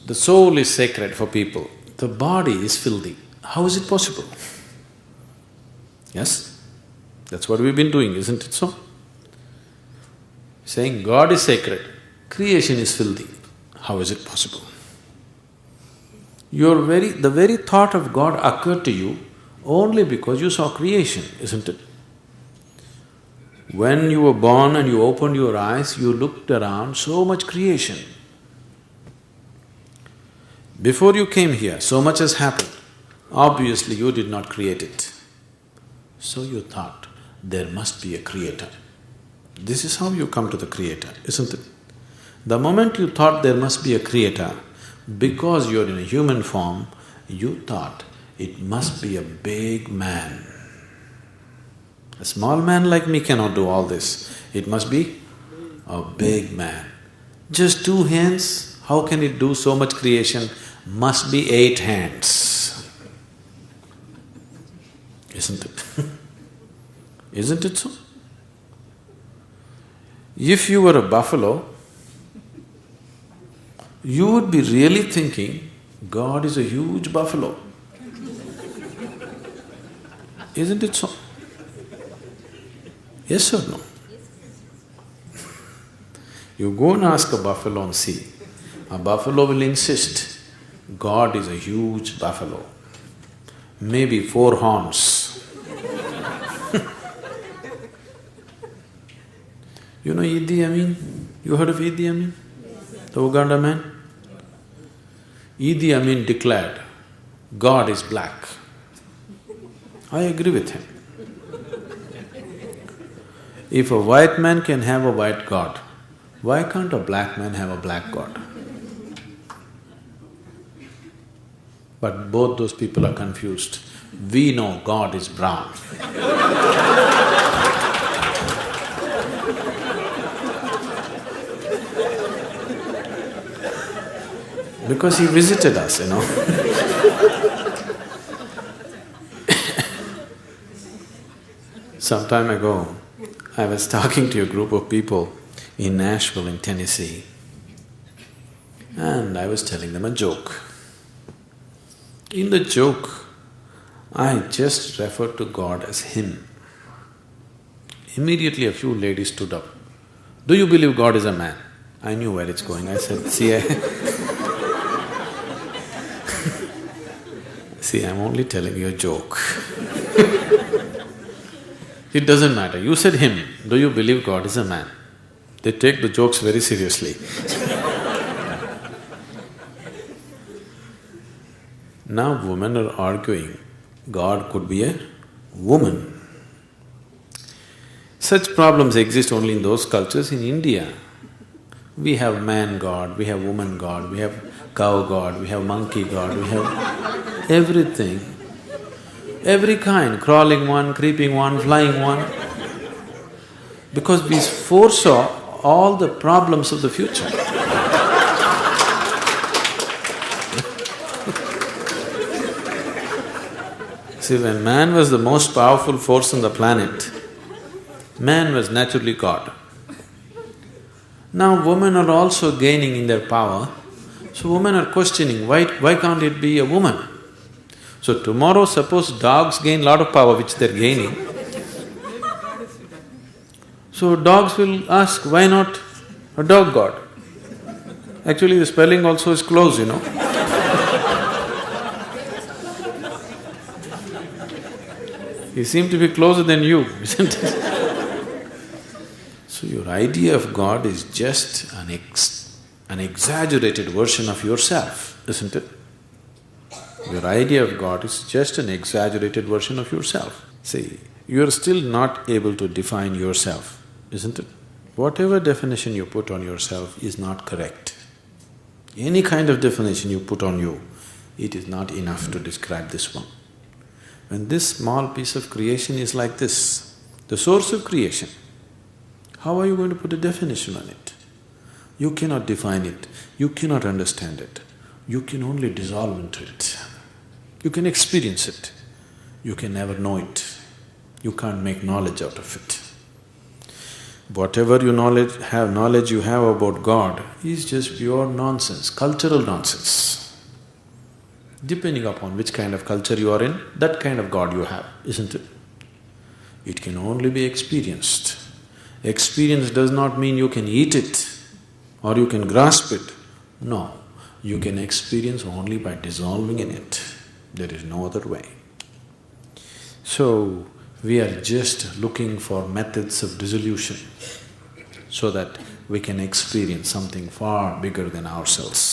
The soul is sacred for people, the body is filthy. How is it possible? Yes? That's what we've been doing, isn't it so? Saying God is sacred, creation is filthy. How is it possible? The very thought of God occurred to you only because you saw creation, isn't it? When you were born and you opened your eyes, you looked around, so much creation. Before you came here, so much has happened. Obviously, you did not create it. So you thought, there must be a creator. This is how you come to the creator, isn't it? The moment you thought there must be a creator, because you're in a human form, you thought it must be a big man. A small man like me cannot do all this. It must be a big man. Just 2 hands, how can it do so much creation? Must be 8 hands. Isn't it? Isn't it so? If you were a buffalo, you would be really thinking, God is a huge buffalo. Isn't it so? Yes or no? You go and ask a buffalo and see. A buffalo will insist, God is a huge buffalo, maybe 4 horns. You know Idi Amin? You heard of Idi Amin? The Uganda man? Idi Amin declared, God is black. I agree with him. If a white man can have a white God, why can't a black man have a black God? But both those people are confused. We know God is brown. Because he visited us, you know. Some time ago, I was talking to a group of people in Nashville in Tennessee, and I was telling them a joke. In the joke, I just referred to God as Him. Immediately a few ladies stood up. Do you believe God is a man? I knew where it's going. I said, see, I'm only telling you a joke. It doesn't matter. You said Him. Do you believe God is a man? They take the jokes very seriously. Now women are arguing, God could be a woman. Such problems exist only in those cultures. In India, we have man God, we have woman God, we have cow God, we have monkey God, we have everything. Every kind, crawling one, creeping one, flying one. Because we foresaw all the problems of the future. See, when man was the most powerful force on the planet, man was naturally God. Now women are also gaining in their power, so women are questioning, why can't it be a woman? So tomorrow suppose dogs gain lot of power which they're gaining, so dogs will ask, why not a dog god? Actually the spelling also is close, you know. He seemed to be closer than you, isn't it? So your idea of God is just an exaggerated version of yourself, isn't it? Your idea of God is just an exaggerated version of yourself. See, you're still not able to define yourself, isn't it? Whatever definition you put on yourself is not correct. Any kind of definition you put on you, it is not enough to describe this one. When this small piece of creation is like this, the source of creation, how are you going to put a definition on it? You cannot define it, you cannot understand it, you can only dissolve into it. You can experience it, you can never know it, you can't make knowledge out of it. Whatever knowledge you have about God is just pure nonsense, cultural nonsense. Depending upon which kind of culture you are in, that kind of God you have, isn't it? It can only be experienced. Experience does not mean you can eat it or you can grasp it. No, you can experience only by dissolving in it. There is no other way. So, we are just looking for methods of dissolution so that we can experience something far bigger than ourselves.